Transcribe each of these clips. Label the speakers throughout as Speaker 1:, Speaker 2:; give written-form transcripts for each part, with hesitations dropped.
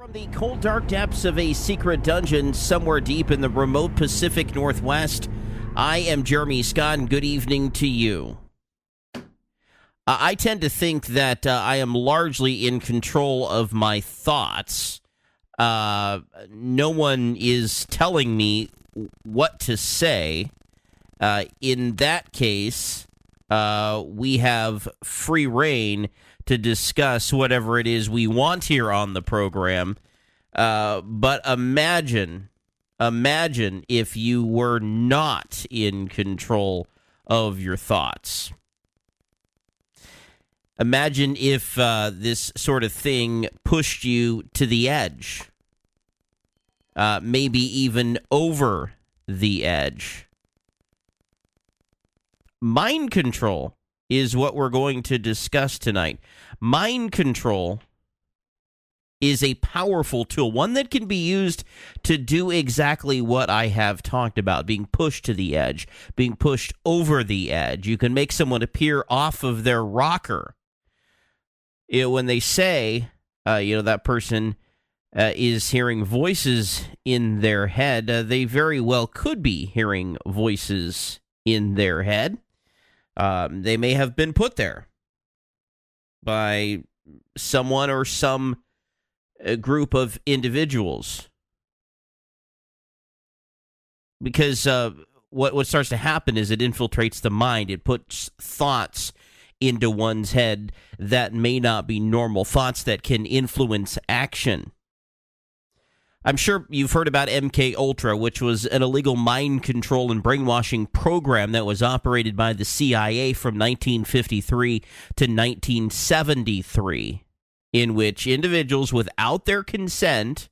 Speaker 1: From the cold, dark depths of a secret dungeon somewhere deep in the remote Pacific Northwest, I am Jeremy Scott, and good evening to you. I tend to think that I am largely in control of my thoughts. No one is telling me what to say. In that case, we have free reign to discuss whatever it is we want here on the program. But imagine if you were not in control of your thoughts. Imagine if this sort of thing pushed you to the edge, maybe even over the edge. Mind control is what we're going to discuss tonight. Mind control is a powerful tool, one that can be used to do exactly what I have talked about, being pushed to the edge, being pushed over the edge. You can make someone appear off of their rocker. When they say, that person is hearing voices in their head, they very well could be hearing voices in their head. They may have been put there by someone or some group of individuals. Because what starts to happen is it infiltrates the mind. It puts thoughts into one's head that may not be normal, thoughts that can influence action. I'm sure you've heard about MK Ultra, which was an illegal mind control and brainwashing program that was operated by the CIA from 1953 to 1973, in which individuals without their consent,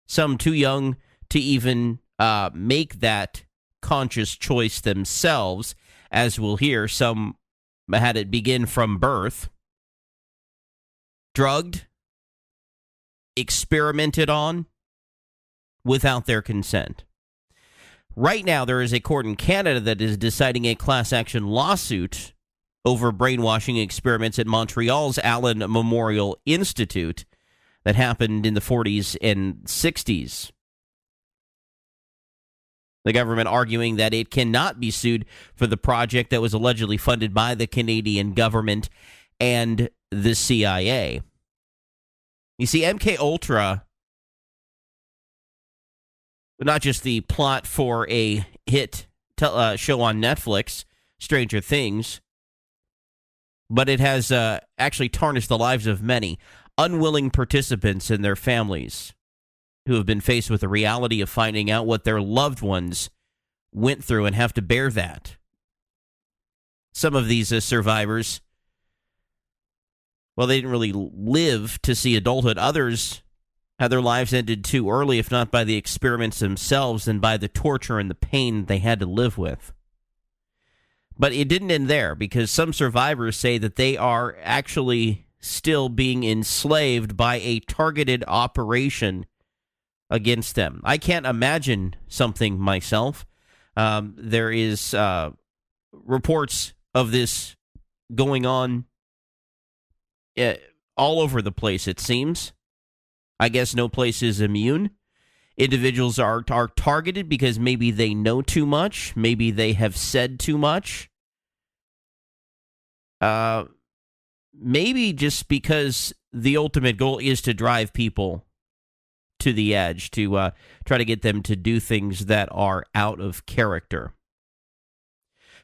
Speaker 1: some too young to even make that conscious choice themselves, as we'll hear, some had it begin from birth, drugged, experimented on, without their consent. Right now, there is a court in Canada that is deciding a class action lawsuit over brainwashing experiments at Montreal's Allen Memorial Institute that happened in the 40s and 60s. The government arguing that it cannot be sued for the project that was allegedly funded by the Canadian government and the CIA. You see, MK Ultra, not just the plot for a hit show on Netflix, Stranger Things, but it has actually tarnished the lives of many unwilling participants and their families who have been faced with the reality of finding out what their loved ones went through and have to bear that. Some of these survivors, well, they didn't really live to see adulthood. Others had their lives ended too early, if not by the experiments themselves, then by the torture and the pain they had to live with. But it didn't end there, because some survivors say that they are actually still being enslaved by a targeted operation against them. I can't imagine something myself. There is reports of this going on all over the place, it seems. I guess no place is immune. Individuals are targeted because maybe they know too much. Maybe they have said too much. Maybe just because the ultimate goal is to drive people to the edge, to try to get them to do things that are out of character.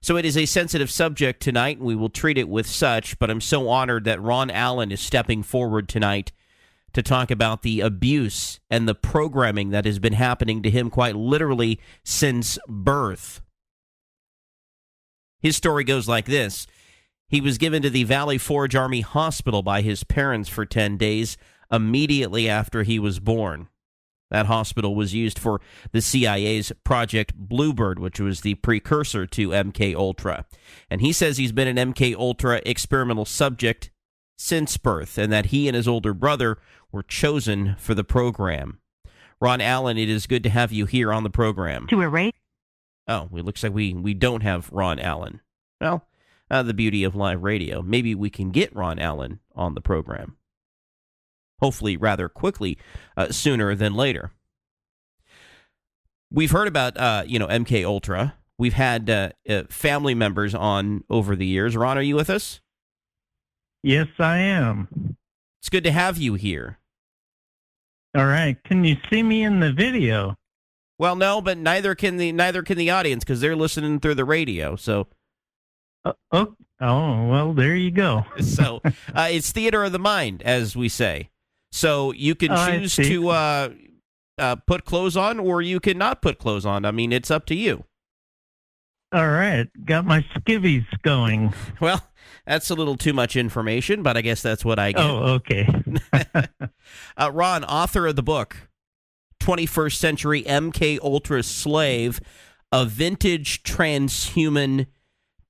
Speaker 1: So it is a sensitive subject tonight, and we will treat it with such, but I'm so honored that Ron Allen is stepping forward tonight to talk about the abuse and the programming that has been happening to him quite literally since birth. His story goes like this. He was given to the Valley Forge Army Hospital by his parents for 10 days immediately after he was born. That hospital was used for the CIA's Project Bluebird, which was the precursor to MK Ultra. And he says he's been an MK Ultra experimental subject since birth, and that he and his older brother were chosen for the program. Ron Allen, it is good to have you here on the program.
Speaker 2: To erase?
Speaker 1: Oh, it looks like we don't have Ron Allen. Well, the beauty of live radio. Maybe we can get Ron Allen on the program. hopefully rather quickly, sooner than later. We've heard about, MK Ultra. We've had family members on over the years. Ron, are you with us?
Speaker 2: Yes, I am.
Speaker 1: It's good to have you here.
Speaker 2: All right. Can you see me in the video?
Speaker 1: Well, no, but neither can the audience because they're listening through the radio. So,
Speaker 2: well, there you go.
Speaker 1: So it's theater of the mind, as we say. So you can choose to put clothes on, or you can not put clothes on. I mean, it's up to you.
Speaker 2: All right, got my skivvies going.
Speaker 1: Well, that's a little too much information, but I guess that's what I get.
Speaker 2: Oh, okay.
Speaker 1: Ron, author of the book 21st Century MK Ultra Slave, a vintage transhuman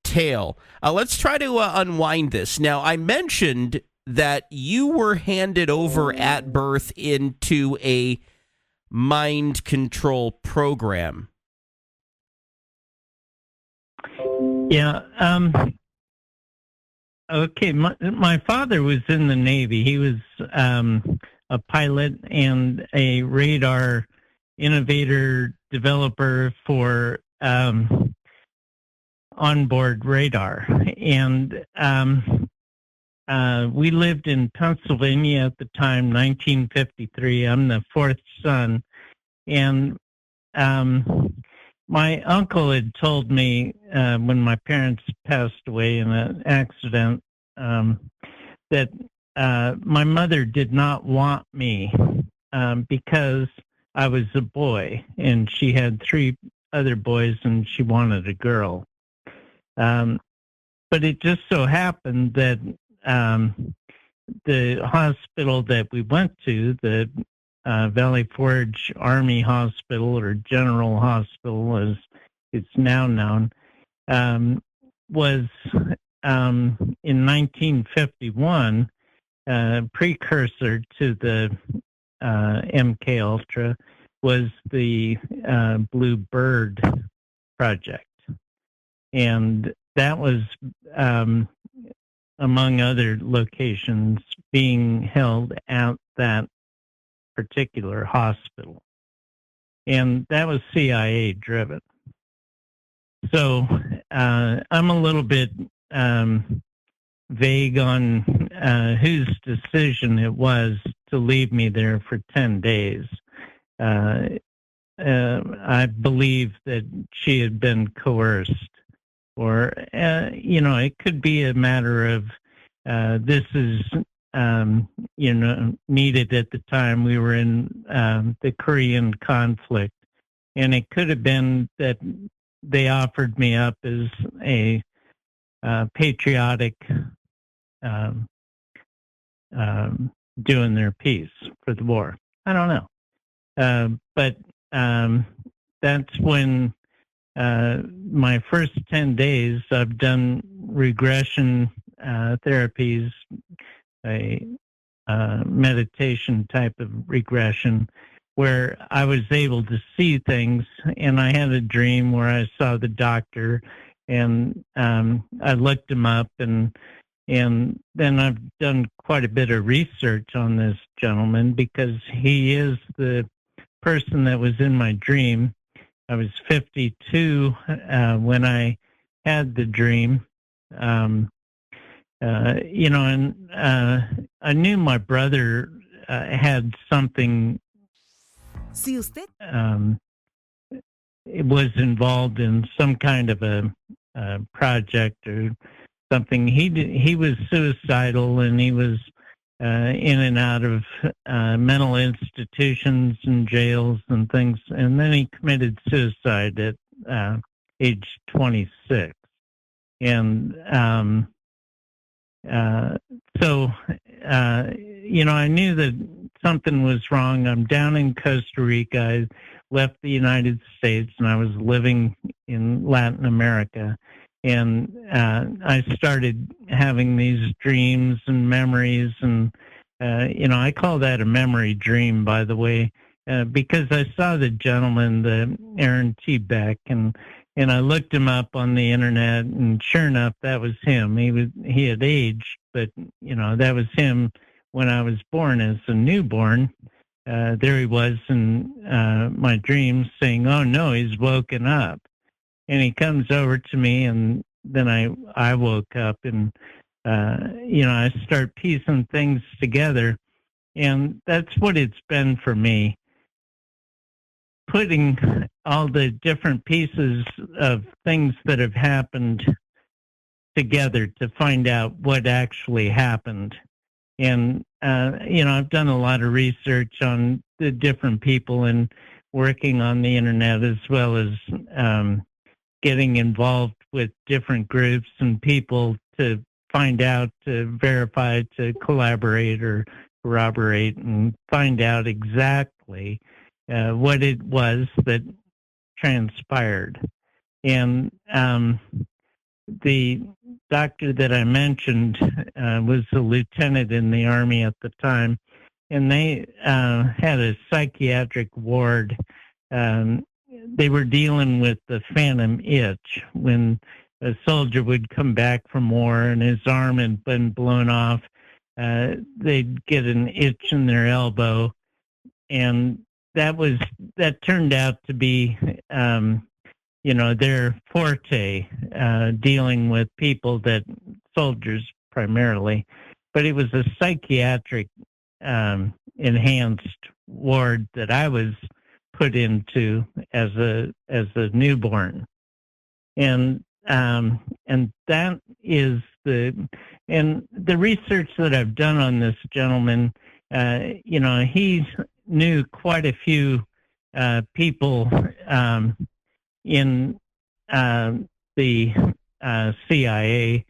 Speaker 1: tale. Let's try to unwind this. Now, I mentioned that you were handed over at birth into a mind control program.
Speaker 2: Yeah. Okay. My father was in the Navy. He was a pilot and a radar innovator developer for onboard radar. And we lived in Pennsylvania at the time, 1953. I'm the fourth son. And my uncle had told me when my parents passed away in an accident that my mother did not want me because I was a boy, and she had 3 other boys, and she wanted a girl. But it just so happened that the hospital that we went to, the Valley Forge Army Hospital, or General Hospital as it's now known, was in 1951 precursor to the MK Ultra, was the Blue Bird project, and that was among other locations being held at that particular hospital, and that was CIA driven. So I'm a little bit vague on whose decision it was to leave me there for 10 days. I believe that she had been coerced, or it could be a matter of this is needed at the time. We were in the Korean conflict, and it could have been that they offered me up as a patriotic doing their piece for the war. I don't know. But that's when my first 10 days I've done regression therapies, a meditation type of regression, where I was able to see things, and I had a dream where I saw the doctor, and I looked him up, and then I've done quite a bit of research on this gentleman, because he is the person that was in my dream. I was 52 when I had the dream. And I knew my brother had something. It was involved in some kind of a project or something. He was suicidal, and he was in and out of mental institutions and jails and things. And then he committed suicide at age 26. And I knew that something was wrong. I'm down in Costa Rica. I left the United States, and I was living in Latin America. And I started having these dreams and memories. And, I call that a memory dream, by the way, because I saw the gentleman, the Aaron T. Beck, and I looked him up on the internet, and sure enough, that was him. He had aged, but, that was him when I was born as a newborn, there he was in my dreams saying, "Oh no, he's woken up." And he comes over to me, and then I woke up, and I start piecing things together, and that's what it's been for me, putting all the different pieces of things that have happened together to find out what actually happened. And I've done a lot of research on the different people and working on the internet, as well as getting involved with different groups and people to find out, to verify, to collaborate or corroborate, and find out exactly what it was that transpired. And the doctor that I mentioned was a lieutenant in the Army at the time, and they had a psychiatric ward. They were dealing with the phantom itch when a soldier would come back from war and his arm had been blown off. They'd get an itch in their elbow, and that turned out to be their forte, dealing with people, that soldiers primarily, but it was a psychiatric enhanced ward that I was put into as a newborn, and that is the research that I've done on this gentleman. He knew quite a few people in the CIA.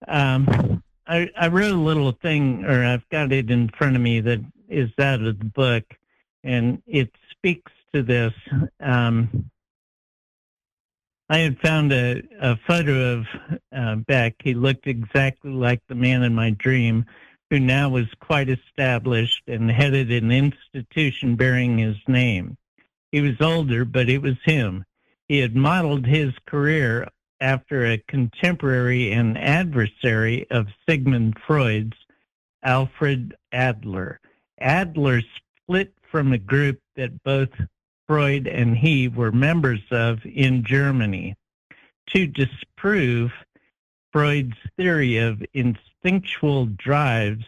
Speaker 2: I wrote a little thing, or I've got it in front of me, that is out of the book, and it speaks to this. I had found a photo of Beck. He looked exactly like the man in my dream, who now was quite established and headed an institution bearing his name. He was older, but it was him. He had modeled his career after a contemporary and adversary of Sigmund Freud's, Alfred Adler. Adler split from a group that both Freud and he were members of in Germany to disprove Freud's theory of instinctual drives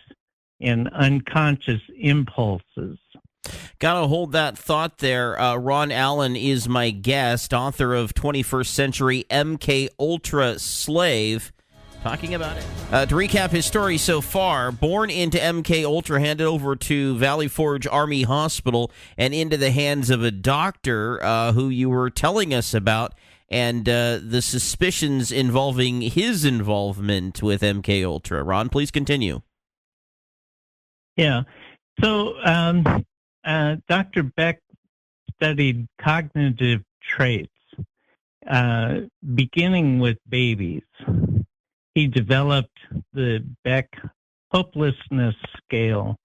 Speaker 2: and unconscious impulses.
Speaker 1: Gotta hold that thought there. Ron Allen is my guest, author of 21st Century MK Ultra Slave, talking about it. To recap his story so far, born into MK Ultra, handed over to Valley Forge Army Hospital and into the hands of a doctor who you were telling us about, and the suspicions involving his involvement with MK Ultra. Ron, please continue.
Speaker 2: Yeah. So Dr. Beck studied cognitive traits, beginning with babies. He developed the Beck Hopelessness Scale,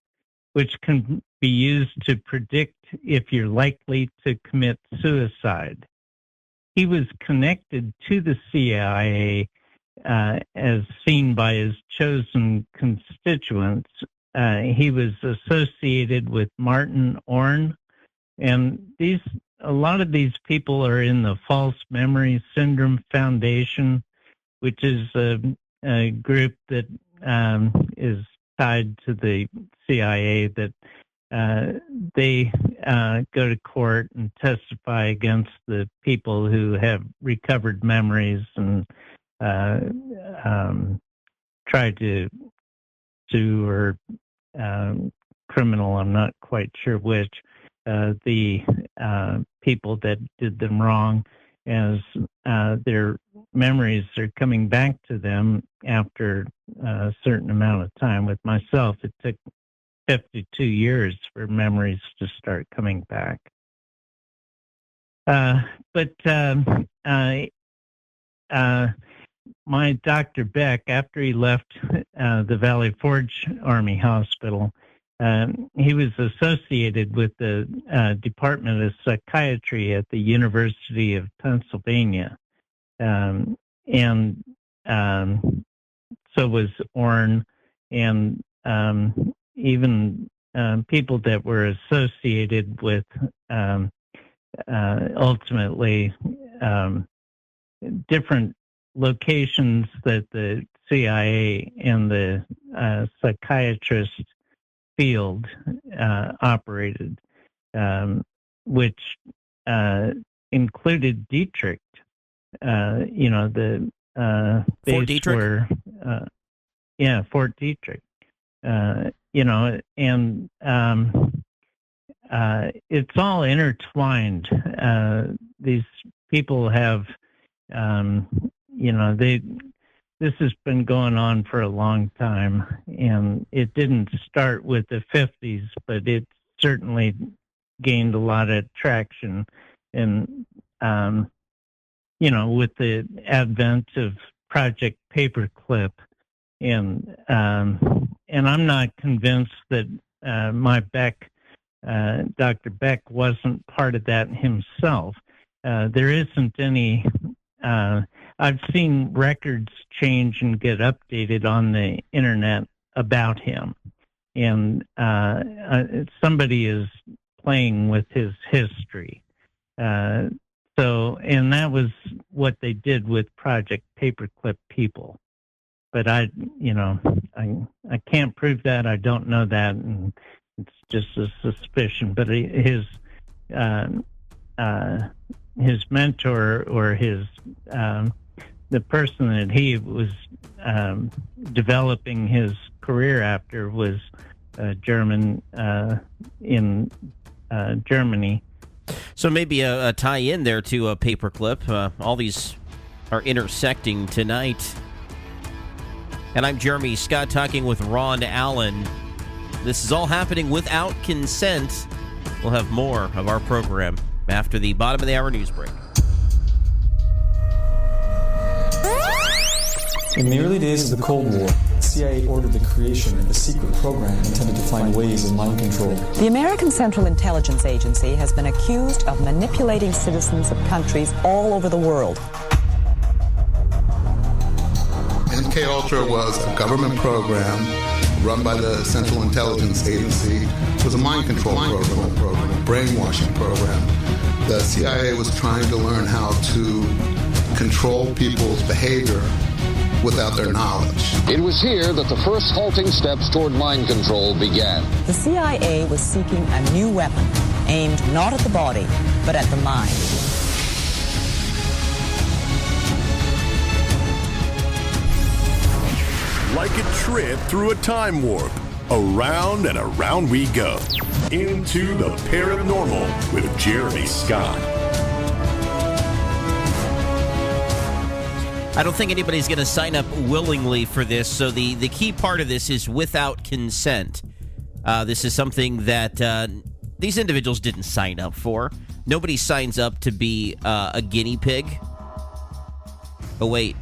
Speaker 2: which can be used to predict if you're likely to commit suicide. He was connected to the CIA as seen by his chosen constituents. He was associated with Martin Orne, and a lot of these people are in the False Memory Syndrome Foundation, which is a group that is tied to the CIA, that they go to court and testify against the people who have recovered memories and try to sue or criminal, I'm not quite sure which, the people that did them wrong, as their memories are coming back to them after a certain amount of time. With myself, it took 52 years for memories to start coming back. But my Dr. Beck, after he left the Valley Forge Army Hospital, he was associated with the Department of Psychiatry at the University of Pennsylvania. And so was Orne. And even people that were associated with ultimately different locations that the CIA and the psychiatrist field operated, which included Dietrich. The base
Speaker 1: Fort Dietrich?
Speaker 2: were, Fort Dietrich. And it's all intertwined. These people have, this has been going on for a long time, and it didn't start with the 50s, but it certainly gained a lot of traction. And, with the advent of Project Paperclip, and I'm not convinced that Dr. Beck wasn't part of that himself. There isn't any. I've seen records change and get updated on the internet about him, and somebody is playing with his history. And that was what they did with Project Paperclip people. But I can't prove that. I don't know that, and it's just a suspicion. But his mentor, or the person that he was developing his career after, was German in Germany.
Speaker 1: So maybe a tie-in there to a Paperclip. All these are intersecting tonight. And I'm Jeremy Scott, talking with Ron Allen. This is all happening without consent. We'll have more of our program after the bottom of the hour news break.
Speaker 3: In the early days of the Cold War, the CIA ordered the creation of a secret program intended to find ways of mind control.
Speaker 4: The American Central Intelligence Agency has been accused of manipulating citizens of countries all over the world.
Speaker 5: MKUltra was a government program run by the Central Intelligence Agency. It was a mind control program, a brainwashing program. The CIA was trying to learn how to control people's behavior without their knowledge.
Speaker 6: It was here that the first halting steps toward mind control began.
Speaker 4: The CIA was seeking a new weapon aimed not at the body, but at the mind.
Speaker 7: Like a trip through a time warp, around and around we go, into the paranormal with Jeremy Scott.
Speaker 1: I don't think anybody's going to sign up willingly for this, so the key part of this is without consent. This is something that these individuals didn't sign up for. Nobody signs up to be a guinea pig. Oh, wait.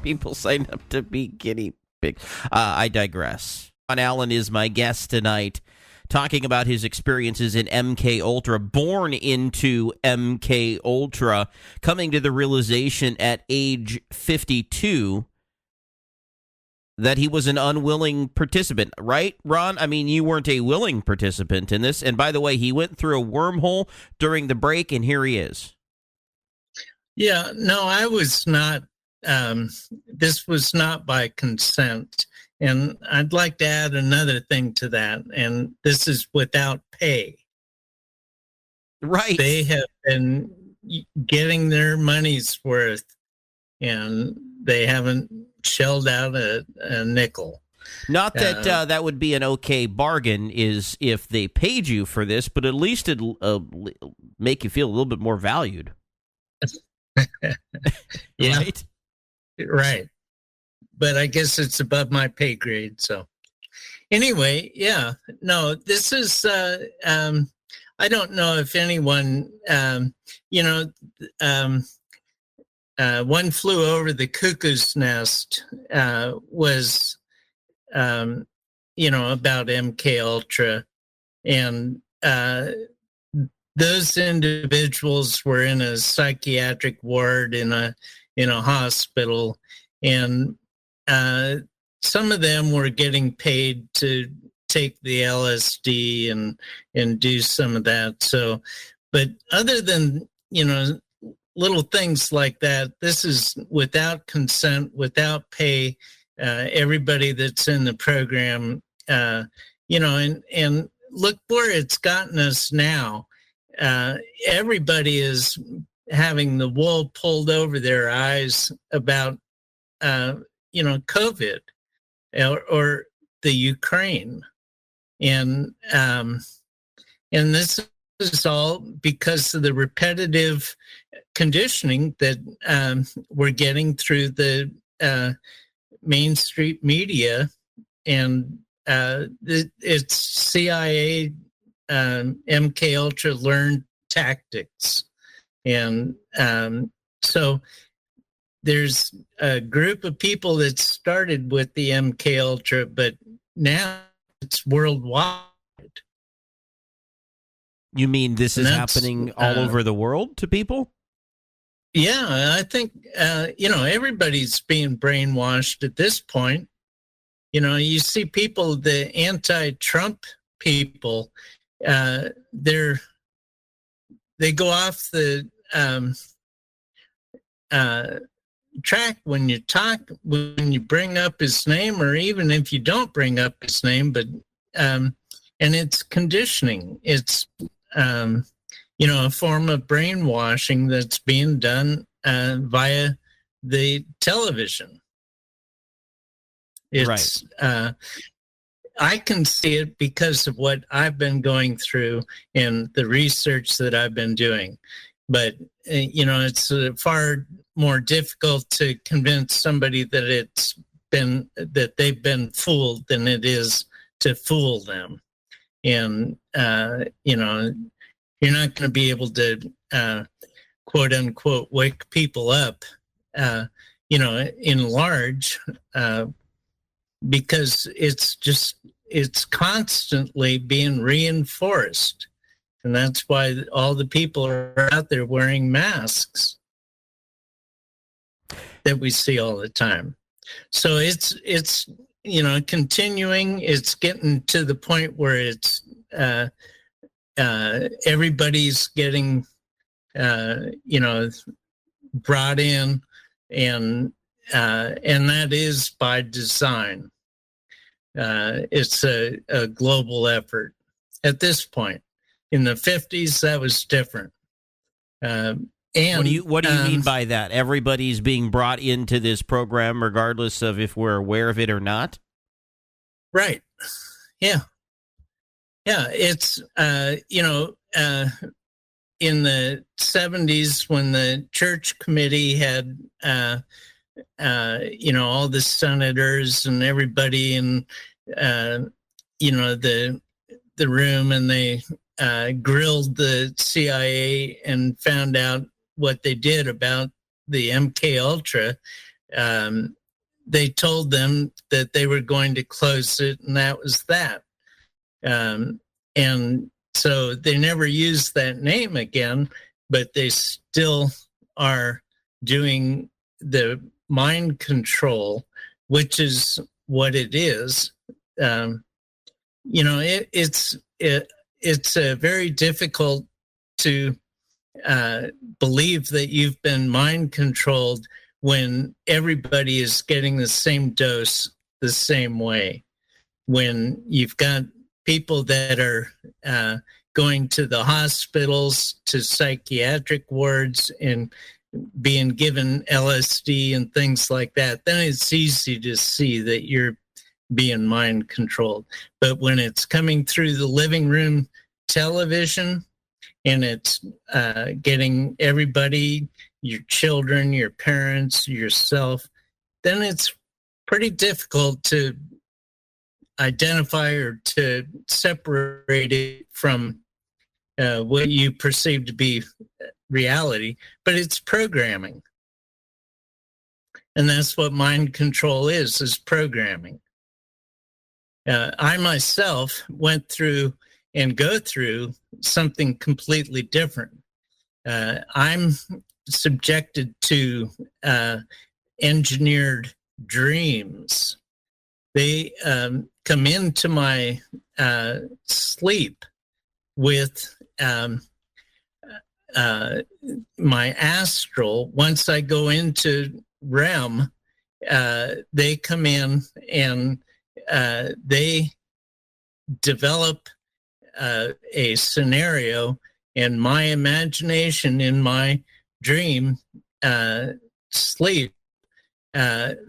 Speaker 1: People sign up to be guinea pigs. I digress. Ron Allen is my guest tonight, talking about his experiences in MKUltra, born into MKUltra, coming to the realization at age 52 that he was an unwilling participant. Right, Ron? I mean, you weren't a willing participant in this. And by the way, he went through a wormhole during the break, and here he is.
Speaker 2: Yeah, no, I was not. This was not by consent. And I'd like to add another thing to that, and this is without pay.
Speaker 1: Right.
Speaker 2: They have been getting their money's worth, and they haven't shelled out a nickel.
Speaker 1: Not that that would be an okay bargain is if they paid you for this, but at least it'll make you feel a little bit more valued.
Speaker 2: Yeah.
Speaker 1: Right?
Speaker 2: Right. But I guess it's above my pay grade. So anyway, yeah, no, this is, I don't know if anyone, One Flew Over the Cuckoo's Nest was, about MKUltra. And those individuals were in a psychiatric ward in a hospital. And
Speaker 8: some of them were getting paid to take the LSD and do some of that. So, but other than, little things like that, this is without consent, without pay. Everybody that's in the program, and look where it's gotten us now. Everybody is having the wool pulled over their eyes about, COVID or the Ukraine. And this is all because of the repetitive conditioning that we're getting through the mainstream media, and it's CIA, MK Ultra learned tactics, and so there's a group of people that started with the MK Ultra, but now it's worldwide.
Speaker 1: You mean this is happening all over the world to people?
Speaker 8: Yeah, I think, everybody's being brainwashed at this point. You see people, the anti-Trump people, they go off the track when you bring up his name, or even if you don't bring up his name, but and it's conditioning. It's a form of brainwashing that's being done via the television. It's right. I can see it because of what I've been going through and the research that I've been doing. But it's far more difficult to convince somebody that they've been fooled than it is to fool them. And you're not going to be able to quote unquote wake people up in large, because it's constantly being reinforced. And that's why all the people are out there wearing masks that we see all the time. So it's continuing. It's getting to the point where it's everybody's getting brought in, and that is by design. It's a global effort at this point. In the 50s, that was different. And
Speaker 1: what do you mean by that? Everybody's being brought into this program, regardless of if we're aware of it or not?
Speaker 8: Right. Yeah. Yeah. It's, in the 70s, when the church committee had, all the senators and everybody in, the room, and they grilled the CIA and found out what they did about the MK Ultra. They told them that they were going to close it, and that was that. And so they never used that name again, but they still are doing the mind control, which is what it is. It's very difficult to believe that you've been mind controlled when everybody is getting the same dose the same way. When you've got people that are going to the hospitals, to psychiatric wards, and being given LSD and things like that, then it's easy to see that you're being mind controlled. But when it's coming through the living room television, and it's getting everybody, your children, your parents, yourself, then it's pretty difficult to identify or to separate it from what you perceive to be reality. But it's programming. And that's what mind control is programming. I myself went through and go through something completely different. I'm subjected to engineered dreams. they come into my sleep with my astral. Once I go into REM, they come in and they develop a scenario, and my imagination in my dream sleep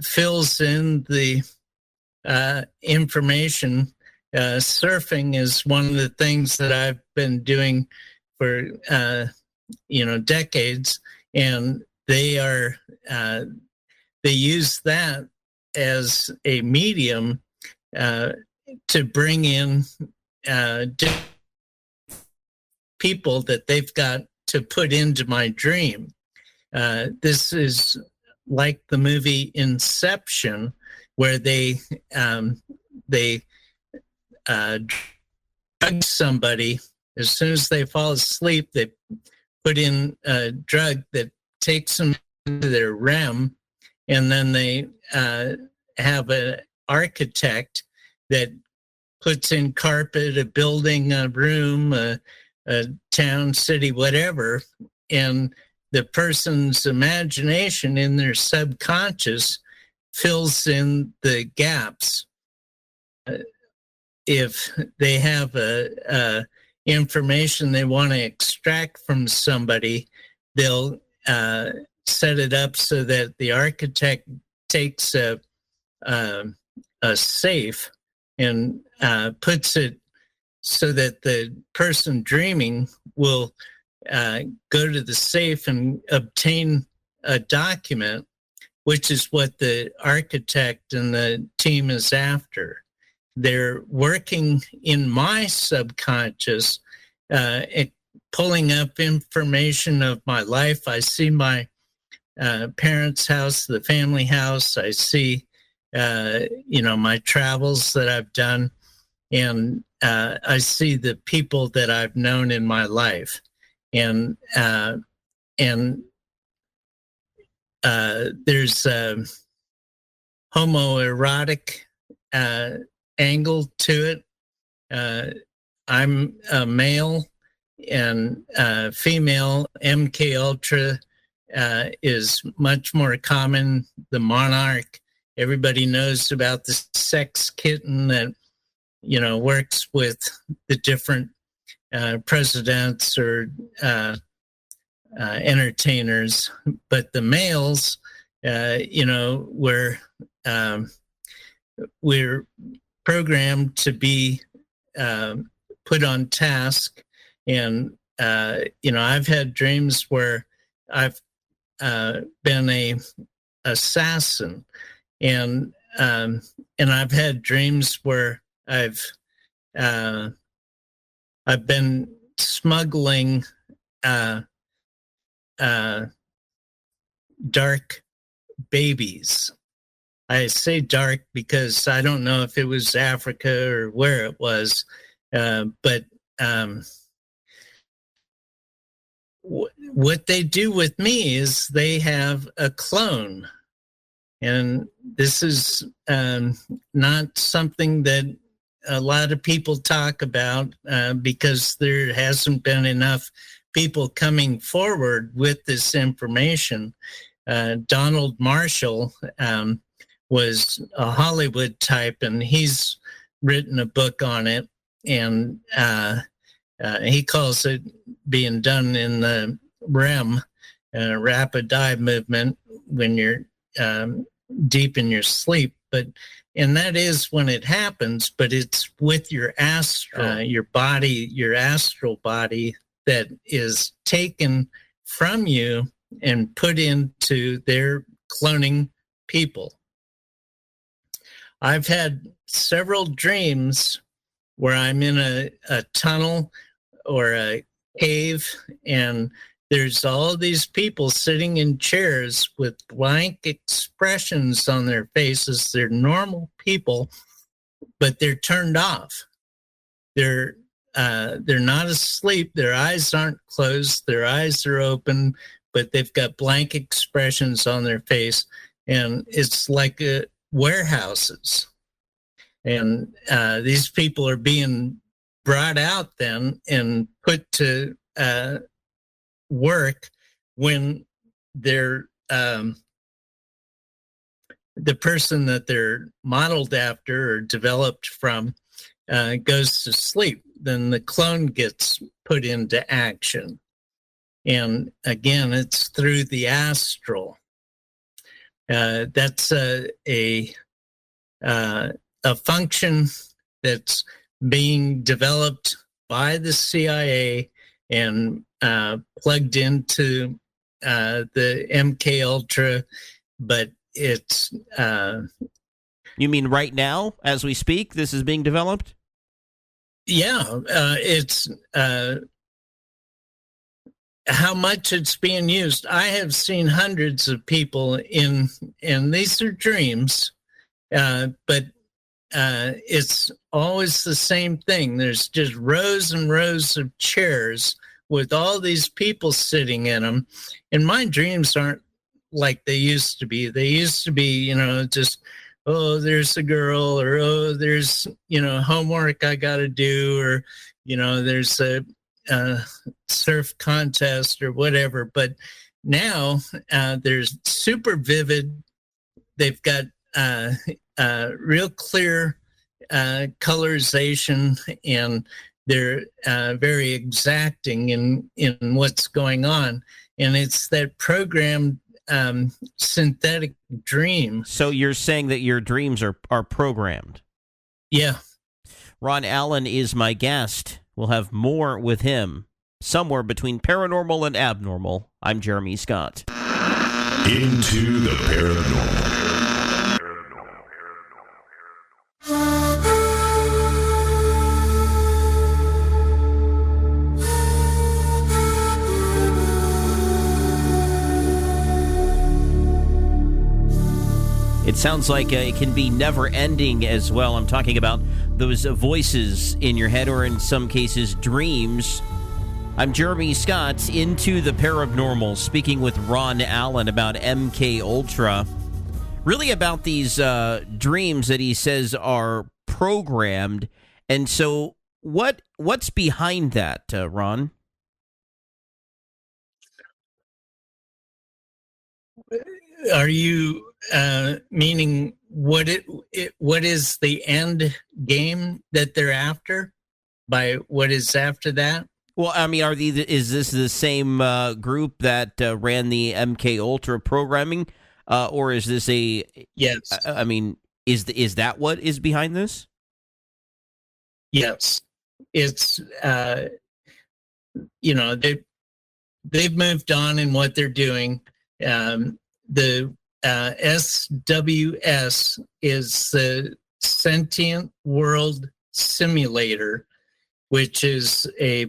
Speaker 8: fills in the information. Surfing is one of the things that I've been doing for decades, and they use that as a medium to bring in people that they've got to put into my dream. This is like the movie Inception, where they drug somebody. As soon as they fall asleep, they put in a drug that takes them into their REM, and then they have an architect that puts in carpet, a building, a room, a town, city, whatever, and the person's imagination in their subconscious fills in the gaps. If they have information they want to extract from somebody, they'll set it up so that the architect takes a safe and puts it so that the person dreaming will go to the safe and obtain a document, which is what the architect and the team is after. They're working in my subconscious, pulling up information of my life. I see my parents' house, the family house. I see, my travels that I've done, and I see the people that I've known in my life, and there's a homoerotic angle to it. I'm a male, and female MK Ultra is much more common. The monarch, everybody knows about the sex kitten that works with the different presidents or entertainers. But the males, we're programmed to be put on task, and I've had dreams where I've been a assassin, and I've had dreams where I've been smuggling dark babies. I say dark because I don't know if it was Africa or where it was, but what they do with me is they have a clone. And this is not something that a lot of people talk about because there hasn't been enough people coming forward with this information. Donald Marshall was a Hollywood type, and he's written a book on it, and he calls it being done in the REM, rapid eye movement, when you're deep in your sleep. And that is when it happens, but it's with your astral, your body, your astral body, that is taken from you and put into their cloning people. I've had several dreams where I'm in a tunnel or a cave, and there's all these people sitting in chairs with blank expressions on their faces. They're normal people, but they're turned off. They're not asleep. Their eyes aren't closed. Their eyes are open, but they've got blank expressions on their face, and it's like warehouses. And these people are being brought out then and put to work when they're the person that they're modeled after or developed from goes to sleep. Then the clone gets put into action. And again, it's through the astral. That's a function that's being developed by the CIA and plugged into the MK Ultra, but it's
Speaker 1: You mean right now, as we speak, this is being developed?
Speaker 8: It's how much it's being used. I have seen hundreds of people and these are dreams, but it's always the same thing. There's just rows and rows of chairs with all these people sitting in them. And my dreams aren't like they used to be. They used to be, just, oh, there's a girl, or, oh, there's, homework I got to do, or, there's a surf contest or whatever. But now there's super vivid. They've got real clear colorization, and they're very exacting in what's going on. And it's that programmed synthetic dream.
Speaker 1: So you're saying that your dreams are programmed?
Speaker 8: Yeah.
Speaker 1: Ron Allen is my guest. We'll have more with him somewhere between paranormal and abnormal. I'm Jeremy Scott.
Speaker 7: Into the paranormal.
Speaker 1: It sounds like it can be never-ending as well. I'm talking about those voices in your head, or in some cases, dreams. I'm Jeremy Scott, Into the Paranormal, speaking with Ron Allen about MK Ultra. Really about these dreams that he says are programmed. And so what's behind that, Ron?
Speaker 8: Are you meaning what is the end game that they're after by what is after that?
Speaker 1: Well, I mean, is this the same group that ran the MK Ultra programming, or is this a?
Speaker 8: Yes.
Speaker 1: I mean, is that what is behind this?
Speaker 8: Yes, it's they've moved on in what they're doing. The SWS is the Sentient World Simulator, which is a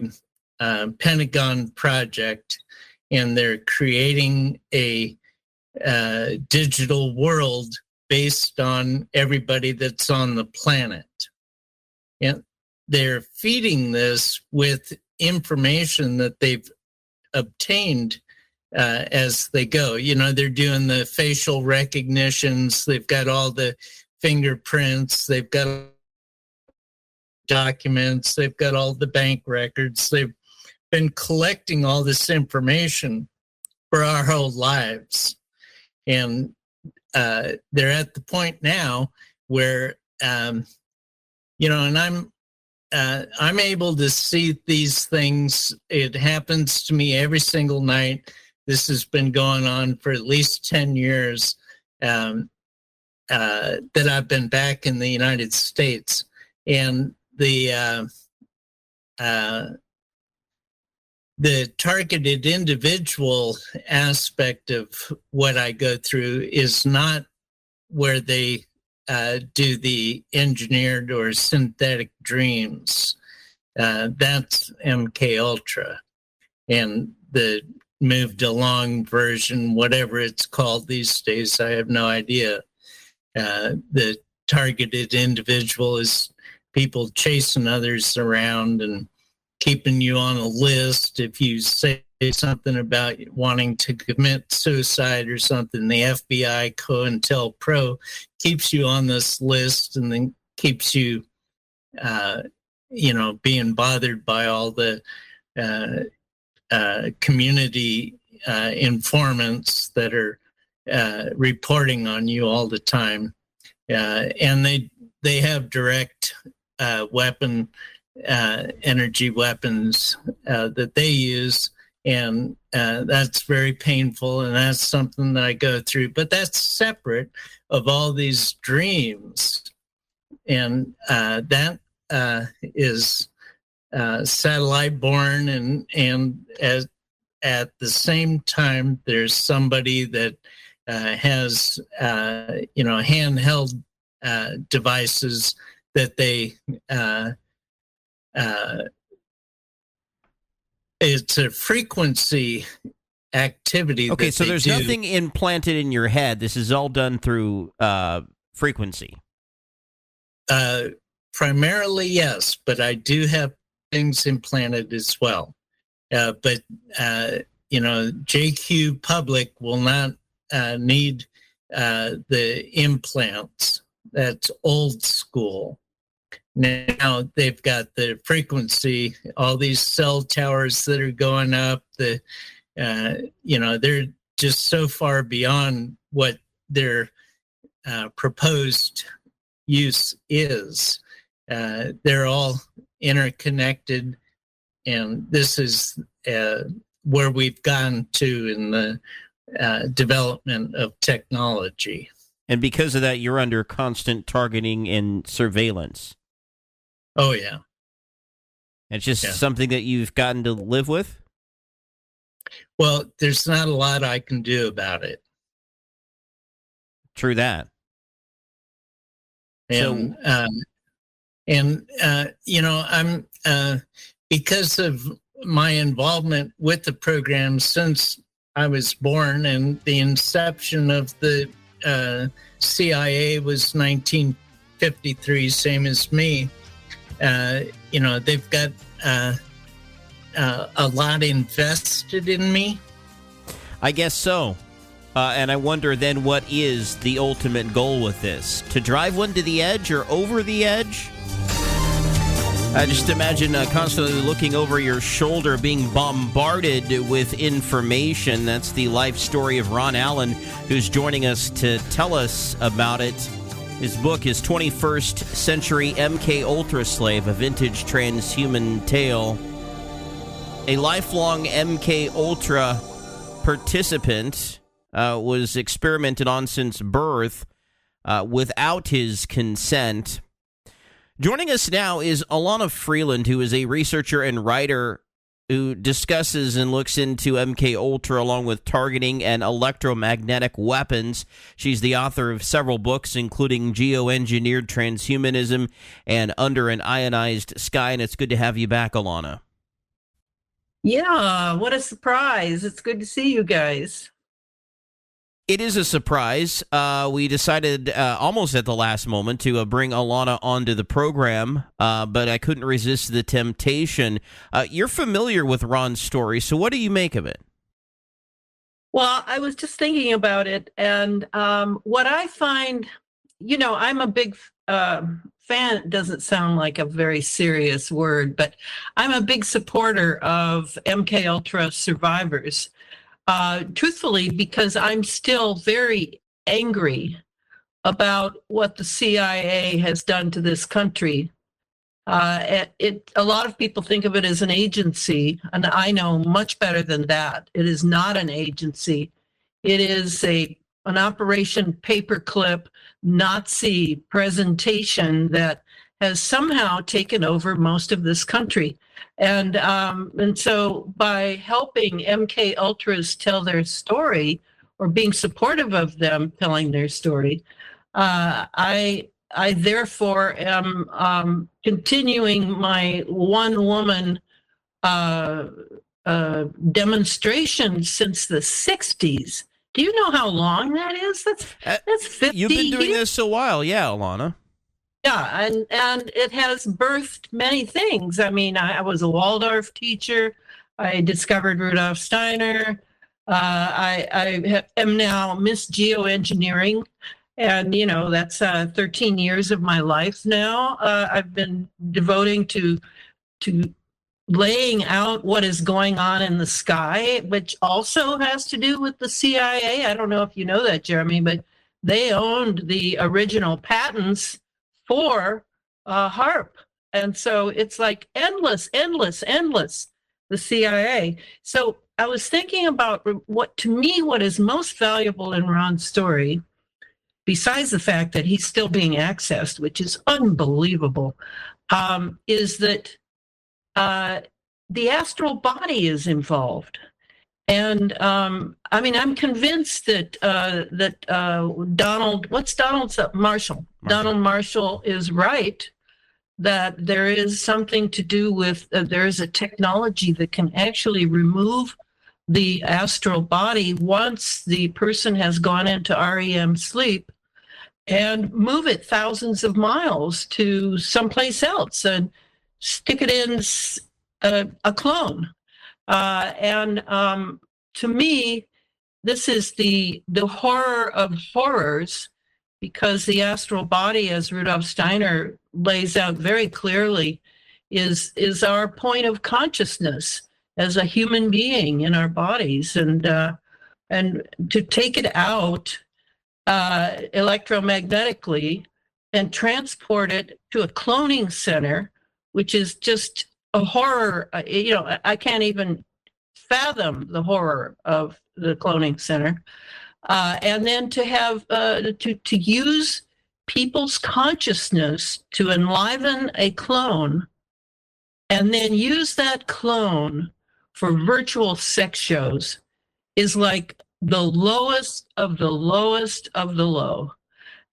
Speaker 8: Pentagon project, and they're creating a digital world based on everybody that's on the planet. And they're feeding this with information that they've obtained as they go. They're doing the facial recognitions. They've got all the fingerprints. They've got documents. They've got all the bank records. They've been collecting all this information for our whole lives. And they're at the point now where, and I'm able to see these things. It happens to me every single night. This has been going on for at least 10 years that I've been back in the United States. And the targeted individual aspect of what I go through is not where they do the engineered or synthetic dreams. That's MK Ultra, and the moved along version, whatever it's called these days, I have no idea. The targeted individual is people chasing others around and keeping you on a list. If you say something about wanting to commit suicide or something, the FBI COINTELPRO keeps you on this list and then keeps you, being bothered by all the community informants that are reporting on you all the time. And they have direct energy weapons that they use. And that's very painful, and that's something that I go through. But that's separate of all these dreams. And that is satellite born, and at the same time, there's somebody that has handheld devices that they it's a frequency activity.
Speaker 1: Okay, so there's
Speaker 8: do.
Speaker 1: nothing implanted in your head. This is all done through frequency.
Speaker 8: Primarily, yes, but I do have things implanted as well. But JQ Public will not need the implants. That's old school. Now they've got the frequency, all these cell towers that are going up. They're just so far beyond what their proposed use is. They're all interconnected, and this is where we've gone to in the development of technology.
Speaker 1: And because of that, you're under constant targeting and surveillance.
Speaker 8: Oh, yeah.
Speaker 1: It's just something that you've gotten to live with?
Speaker 8: Well, there's not a lot I can do about it.
Speaker 1: True that.
Speaker 8: And, I'm, because of my involvement with the program since I was born, and the inception of the CIA was 1953, same as me. They've got a lot invested in me.
Speaker 1: I guess so. And I wonder then, what is the ultimate goal with this? To drive one to the edge or over the edge? I just imagine constantly looking over your shoulder, being bombarded with information. That's the life story of Ron Allen, who's joining us to tell us about it. His book is 21st Century MK Ultra Slave, a vintage transhuman tale. A lifelong MK Ultra participant was experimented on since birth without his consent. Joining us now is Elana Freeland, who is a researcher and writer who discusses and looks into MK Ultra along with targeting and electromagnetic weapons. She's the author of several books, including Geoengineered Transhumanism and Under an Ionized Sky, and it's good to have you back, Elana.
Speaker 9: Yeah, what a surprise. It's good to see you guys.
Speaker 1: It is a surprise. We decided almost at the last moment to bring Elana onto the program, but I couldn't resist the temptation. You're familiar with Ron's story, so what do you make of it?
Speaker 9: Well, I was just thinking about it, and what I find, I'm a big fan. It doesn't sound like a very serious word, but I'm a big supporter of MK Ultra survivors. Truthfully, because I'm still very angry about what the CIA has done to this country. A lot of people think of it as an agency, and I know much better than that. It is not an agency. It is an Operation Paperclip Nazi presentation that has somehow taken over most of this country. And so by helping MK Ultras tell their story, or being supportive of them telling their story, I therefore am continuing my one-woman demonstration since the 60s. Do you know how long that is? That's 50
Speaker 1: You've been doing
Speaker 9: years.
Speaker 1: this a while, yeah, Elana.
Speaker 9: Yeah, and it has birthed many things. I mean, I was a Waldorf teacher. I discovered Rudolf Steiner. I am now Miss Geoengineering, And, that's 13 years of my life now. I've been devoting to laying out what is going on in the sky, which also has to do with the CIA. I don't know if you know that, Jeremy, but they owned the original patents for HARP. And so it's like endless, the CIA. So I was thinking about what is most valuable in Ron's story, besides the fact that he's still being accessed, which is unbelievable, is that the astral body is involved. And I'm convinced that Donald Marshall is right, that there is something to do with, there is a technology that can actually remove the astral body once the person has gone into REM sleep and move it thousands of miles to someplace else and stick it in a clone. To me, this is the horror of horrors, because the astral body, as Rudolf Steiner lays out very clearly, is our point of consciousness as a human being in our bodies, and to take it out electromagnetically and transport it to a cloning center, which is just a horror. I can't even fathom the horror of the cloning center. And then to have to use people's consciousness to enliven a clone, and then use that clone for virtual sex shows, is like the lowest of the lowest of the low.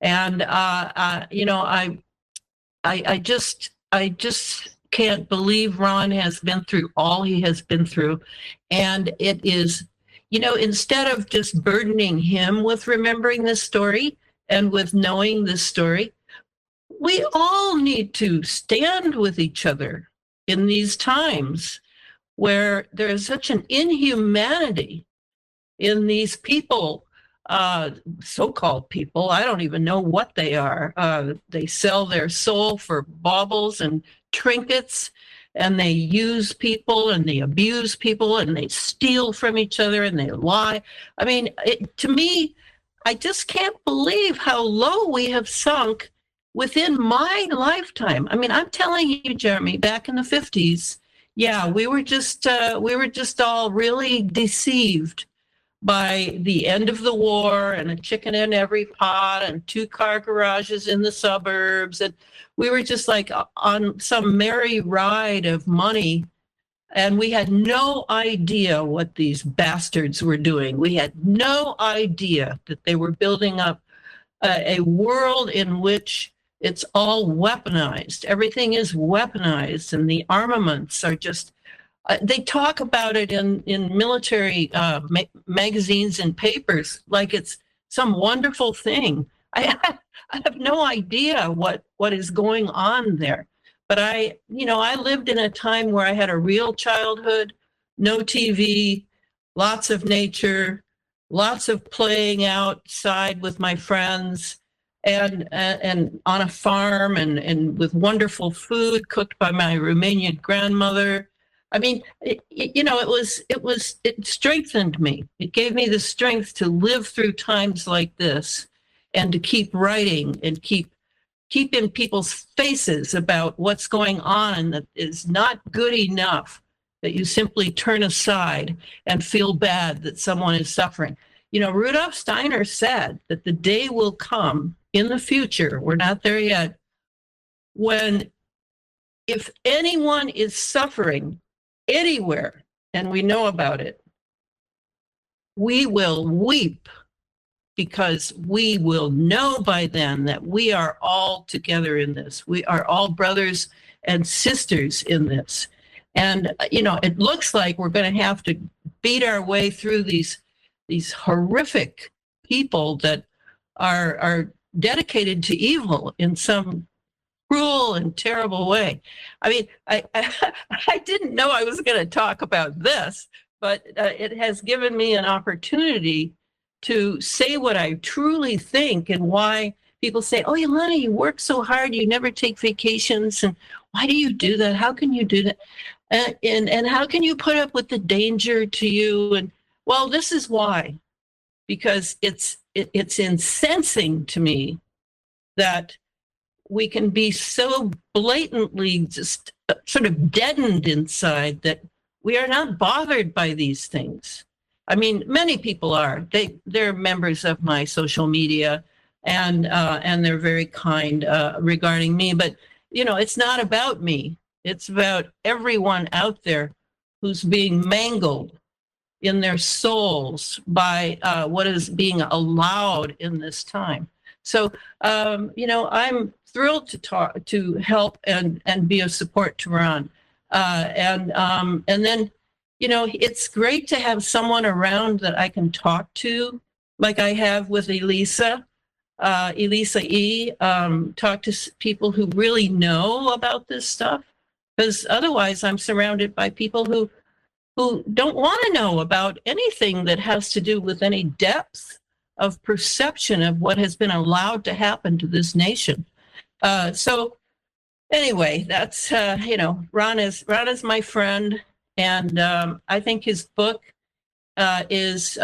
Speaker 9: And I just can't believe Ron has been through all he has been through. And it is, instead of just burdening him with remembering this story and with knowing this story, we all need to stand with each other in these times where there is such an inhumanity in these people, so-called people. I don't even know what they are. They sell their soul for baubles and trinkets, and they use people and they abuse people and they steal from each other and they lie. I mean, to me, I just can't believe how low we have sunk within my lifetime. I mean, I'm telling you, Jeremy, back in the 50s, yeah, we were just all really deceived by the end of the war and a chicken in every pot and 2-car garages in the suburbs. And we were just like on some merry ride of money. And we had no idea what these bastards were doing. We had no idea that they were building up a world in which it's all weaponized. Everything is weaponized, and the armaments are just, they talk about it in military magazines and papers like it's some wonderful thing. I have no idea what is going on there. But I lived in a time where I had a real childhood, no TV, lots of nature, lots of playing outside with my friends, and on a farm, and with wonderful food cooked by my Romanian grandmother. I mean, it strengthened me. It gave me the strength to live through times like this, and to keep writing and keep in people's faces about what's going on that is not good enough, that you simply turn aside and feel bad that someone is suffering. Rudolf Steiner said that the day will come in the future, we're not there yet, when if anyone is suffering anywhere, and we know about it, we will weep, because we will know by then that we are all together in this. We are all brothers and sisters in this. And, it looks like we're going to have to beat our way through these horrific people that are dedicated to evil in some cruel and terrible way. I mean, I didn't know I was going to talk about this, but it has given me an opportunity to say what I truly think and why people say, oh, Elana, you work so hard, you never take vacations. And why do you do that? How can you do that? And how can you put up with the danger to you? And well, this is why, because it's incensing to me that we can be so blatantly just sort of deadened inside that we are not bothered by these things. I mean, many people are. They're members of my social media, and they're very kind regarding me. But it's not about me. It's about everyone out there who's being mangled in their souls by what is being allowed in this time. So, I'm thrilled to help and be a support to Ron. And then, it's great to have someone around that I can talk to, like I have with Elisa E. Talk to people who really know about this stuff, because otherwise I'm surrounded by people who don't want to know about anything that has to do with any depth of perception of what has been allowed to happen to this nation. So anyway, that's, Ron is my friend. And I think his book is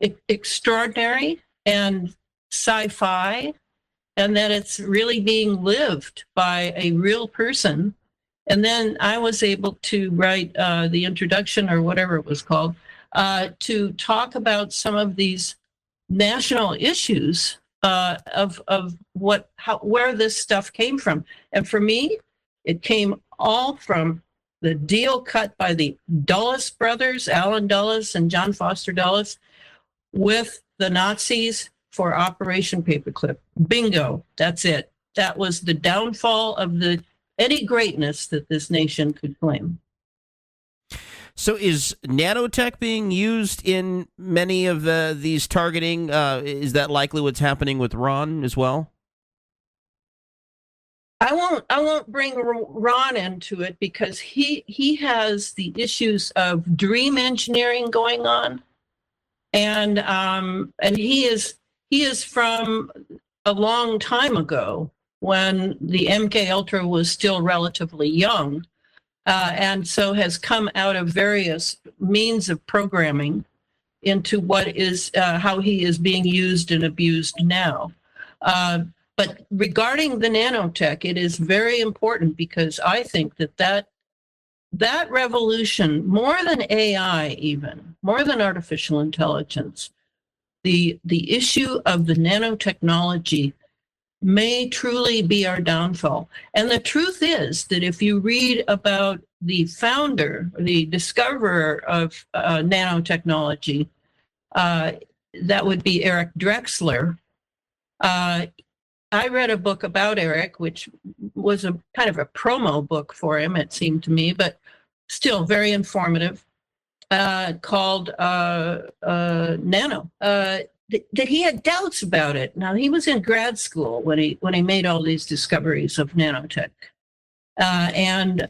Speaker 9: extraordinary and sci-fi, and that it's really being lived by a real person. And then I was able to write the introduction, or whatever it was called, to talk about some of these national issues of where this stuff came from. And for me, it came all from the deal cut by the Dulles brothers, Alan Dulles and John Foster Dulles, with the Nazis for Operation Paperclip. Bingo, that's it. That was the downfall of any greatness that this nation could claim.
Speaker 1: So is nanotech being used in many of these targeting? Is that likely what's happening with Ron as well?
Speaker 9: I won't bring Ron into it, because he has the issues of dream engineering going on, and he is from a long time ago when the MK Ultra was still relatively young, and so has come out of various means of programming into what is how he is being used and abused now. But regarding the nanotech, it is very important, because I think that revolution, more than AI, even more than artificial intelligence, the issue of the nanotechnology may truly be our downfall. And the truth is that if you read about the founder, the discoverer of nanotechnology, that would be Eric Drexler. I read a book about Eric, which was a kind of a promo book for him, it seemed to me, but still very informative, called Nano. That he had doubts about it. Now, he was in grad school when he made all these discoveries of nanotech, and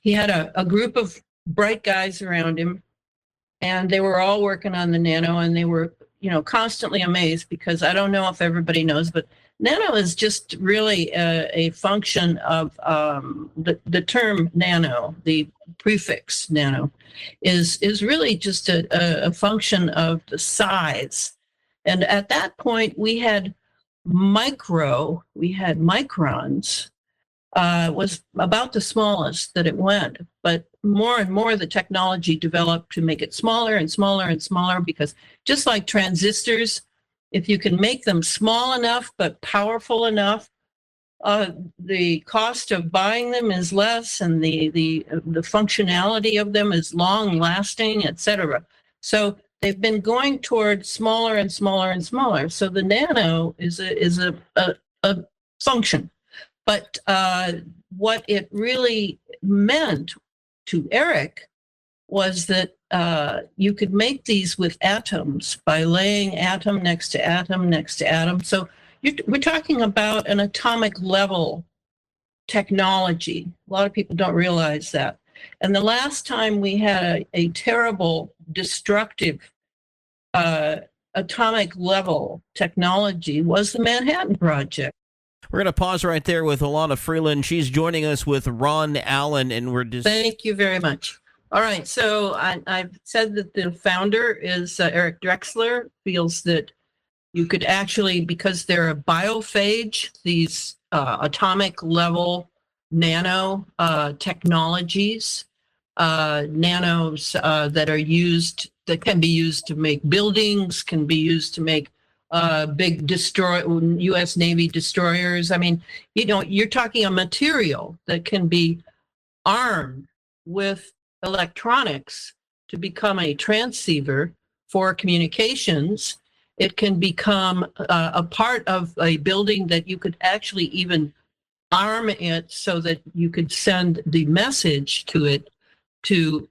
Speaker 9: he had a group of bright guys around him, and they were all working on the nano, and they were constantly amazed, because I don't know if everybody knows, but nano is just really a function of the term nano. The prefix nano is really just a function of the size. And at that point, we had microns, was about the smallest that it went. But more and more, the technology developed to make it smaller and smaller and smaller, because just like transistors, if you can make them small enough but powerful enough, the cost of buying them is less, and the functionality of them is long lasting, etc. So they've been going toward smaller and smaller and smaller. So the nano is a function. But what it really meant to Eric was that you could make these with atoms by laying atom next to atom next to atom. So we're talking about an atomic level technology. A lot of people don't realize that. And the last time we had a terrible, destructive atomic level technology was the Manhattan Project.
Speaker 1: We're going to pause right there with Elana Freeland. She's joining us with Ron Allen, and we're just...
Speaker 9: Thank you very much. All right, so I've said that the founder is Eric Drexler, feels that you could actually, because they're a biophage, these atomic level nano technologies, nanos that are used, that can be used to make buildings, can be used to make big U.S. Navy destroyers. I mean, you know, you're talking a material that can be armed with electronics to become a transceiver for communications. It can become a part of a building that you could actually even arm it so that you could send the message to it to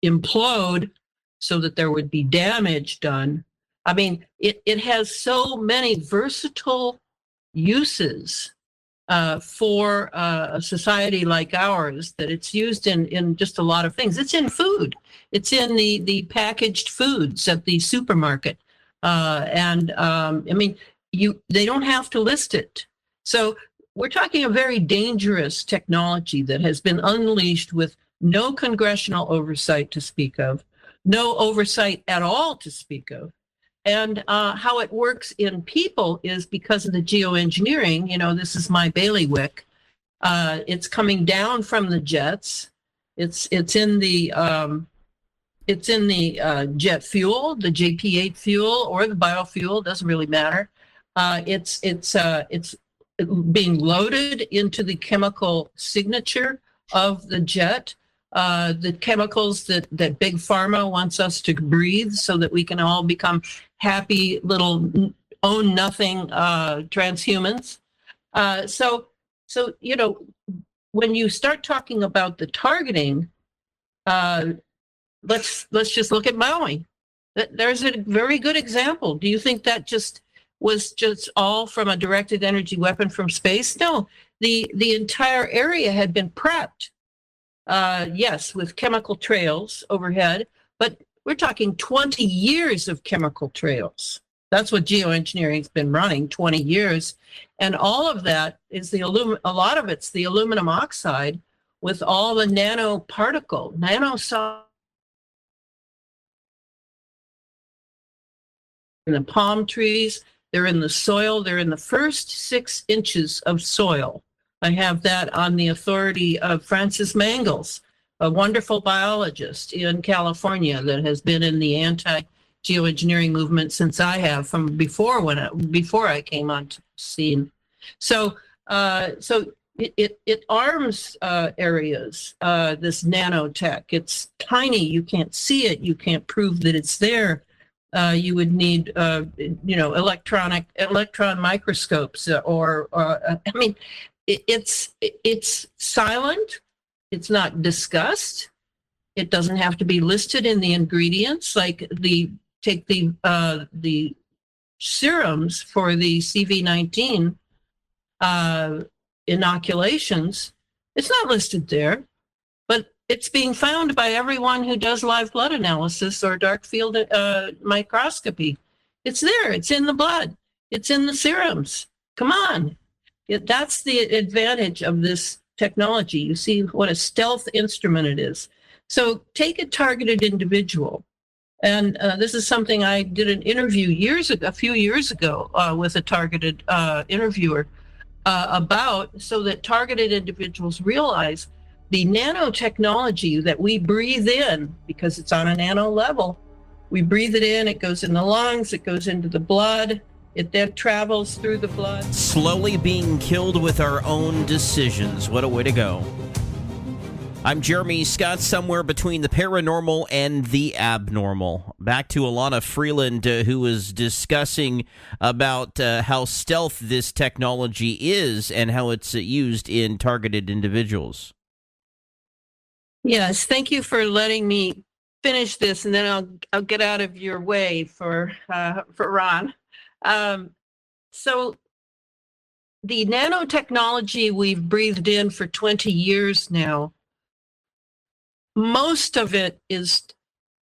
Speaker 9: implode so that there would be damage done. I mean, it has so many versatile uses for a society like ours that it's used in just a lot of things. It's in food. It's in the packaged foods at the supermarket. I mean, they don't have to list it. So we're talking a very dangerous technology that has been unleashed with no congressional oversight to speak of, no oversight at all to speak of. And how it works in people is because of the geoengineering. You know, this is my bailiwick. It's coming down from the jets. It's in the jet fuel, the JP8 fuel, or the biofuel. Doesn't really matter. It's being loaded into the chemical signature of the jet. The chemicals that Big Pharma wants us to breathe so that we can all become happy little own nothing transhumans. So you know, when you start talking about the targeting, let's just look at Maui. There's a very good example. Do you think that was just all from a directed energy weapon from space? No, the entire area had been prepped. Yes, with chemical trails overhead, but we're talking 20 years of chemical trails. That's what geoengineering's been running, 20 years. And all of that is a lot of it's the aluminum oxide with all the nanoparticle, in the palm trees, they're in the soil, they're in the first 6 inches of soil. I have that on the authority of Francis Mangels, a wonderful biologist in California that has been in the anti-geoengineering movement since I have, from before I came on to the scene. So it arms areas, this nanotech. It's tiny, you can't see it, you can't prove that it's there. You would need, electron microscopes, it's silent. It's not discussed. It doesn't have to be listed in the ingredients. Like take the serums for the CV19 inoculations. It's not listed there, but it's being found by everyone who does live blood analysis or dark field microscopy. It's there. It's in the blood. It's in the serums. Come on. That's the advantage of this technology. You see what a stealth instrument it is. So take a targeted individual. And this is something I did an interview a few years ago with a targeted interviewer about, so that targeted individuals realize the nanotechnology that we breathe in, because it's on a nano level. We breathe it in, it goes in the lungs, it goes into the blood. It then travels through the blood.
Speaker 1: Slowly being killed with our own decisions. What a way to go. I'm Jeremy Scott, somewhere between the paranormal and the abnormal. Back to Elana Freeland, who was discussing about how stealth this technology is and how it's used in targeted individuals.
Speaker 9: Yes, thank you for letting me finish this, and then I'll get out of your way for Ron. So the nanotechnology we've breathed in for 20 years now, most of it is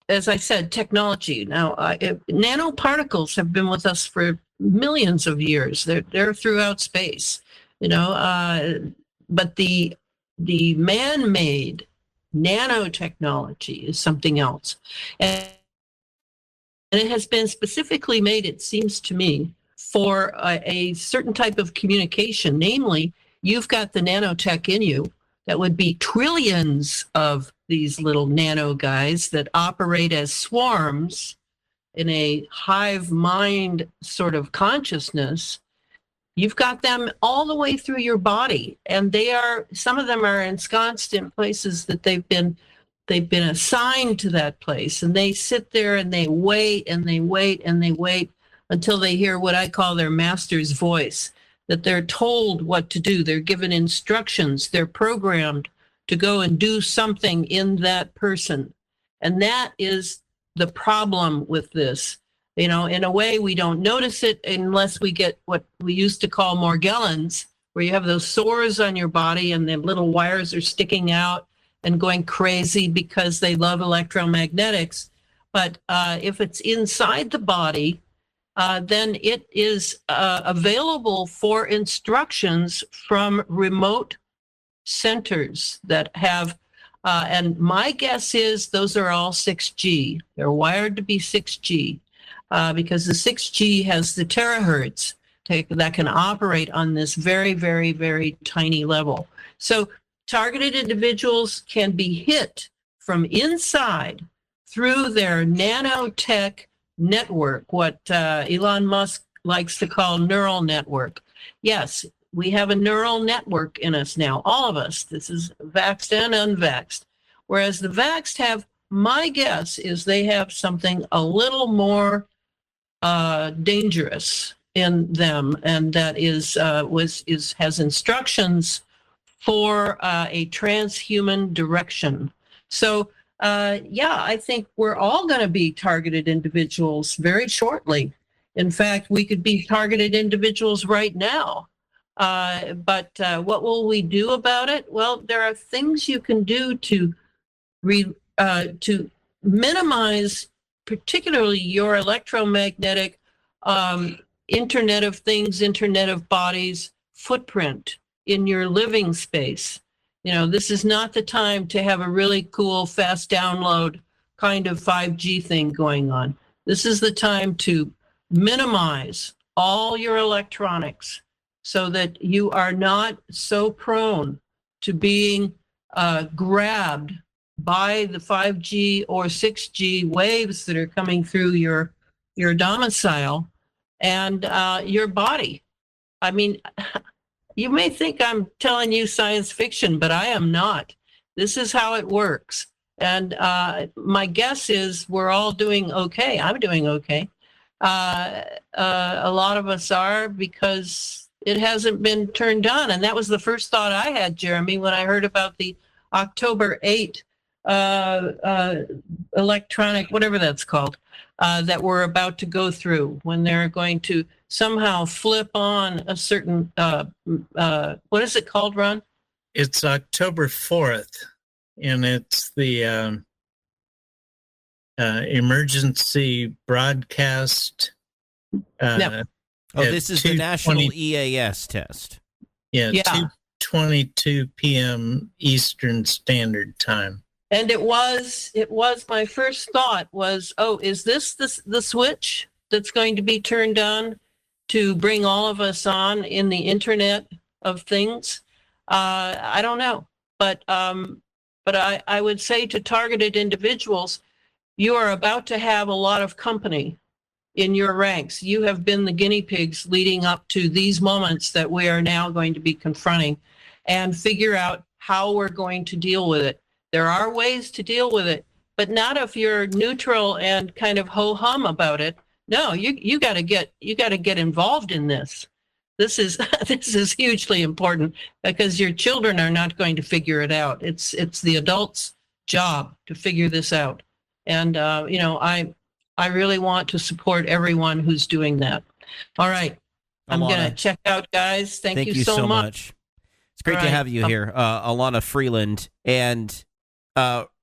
Speaker 9: as I said, technology. Now, nanoparticles have been with us for millions of years. They're throughout space, but the man-made nanotechnology is something else, and it has been specifically made, it seems to me, for a certain type of communication. Namely, you've got the nanotech in you. That would be trillions of these little nano guys that operate as swarms in a hive mind sort of consciousness. You've got them all the way through your body, and some of them are ensconced in places that they've been assigned to that place, and they sit there and they wait and they wait and they wait until they hear what I call their master's voice, that they're told what to do. They're given instructions. They're programmed to go and do something in that person. And that is the problem with this. In a way, we don't notice it unless we get what we used to call Morgellons, where you have those sores on your body and the little wires are sticking out and going crazy because they love electromagnetics. But if it's inside the body, then it is available for instructions from remote centers that have, and my guess is those are all 6G. They're wired to be 6G because the 6G has the terahertz that can operate on this very, very, very tiny level. So targeted individuals can be hit from inside through their nanotech network, what Elon Musk likes to call neural network. Yes, we have a neural network in us now, all of us. This is vaxxed and unvaxxed. Whereas the vaxxed have, my guess is they have something a little more dangerous in them, and that has instructions for a transhuman direction. So I think we're all going to be targeted individuals very shortly. In fact, we could be targeted individuals right now. But what will we do about it? Well, there are things you can do to minimize, particularly your electromagnetic Internet of Things, Internet of Bodies footprint in your living space. This is not the time to have a really cool, fast download kind of 5G thing going on. This is the time to minimize all your electronics so that you are not so prone to being grabbed by the 5G or 6G waves that are coming through your domicile and your body. I mean, you may think I'm telling you science fiction, but I am not. This is how it works. And my guess is we're all doing okay. I'm doing okay. A lot of us are, because it hasn't been turned on. And that was the first thought I had, Jeremy, when I heard about the October 8 electronic, whatever that's called, that we're about to go through, when they're going to somehow flip on a certain, what is it called, Ron?
Speaker 8: It's October 4th, and it's the emergency broadcast.
Speaker 9: No.
Speaker 1: This is the national EAS test.
Speaker 8: Yeah. 2:22 p.m. Eastern Standard Time.
Speaker 9: And it was my first thought was, is this the switch that's going to be turned on to bring all of us on in the Internet of Things? I don't know, but I would say to targeted individuals, you are about to have a lot of company in your ranks. You have been the guinea pigs leading up to these moments that we are now going to be confronting, and figure out how we're going to deal with it. There are ways to deal with it, but not if you're neutral and kind of ho-hum about it. No, you got to get involved in this. This is hugely important, because your children are not going to figure it out. It's the adults' job to figure this out. And I really want to support everyone who's doing that. All right, I'm going to check out, guys. Thank you so much.
Speaker 1: It's great to have you here, Elana Freeland. And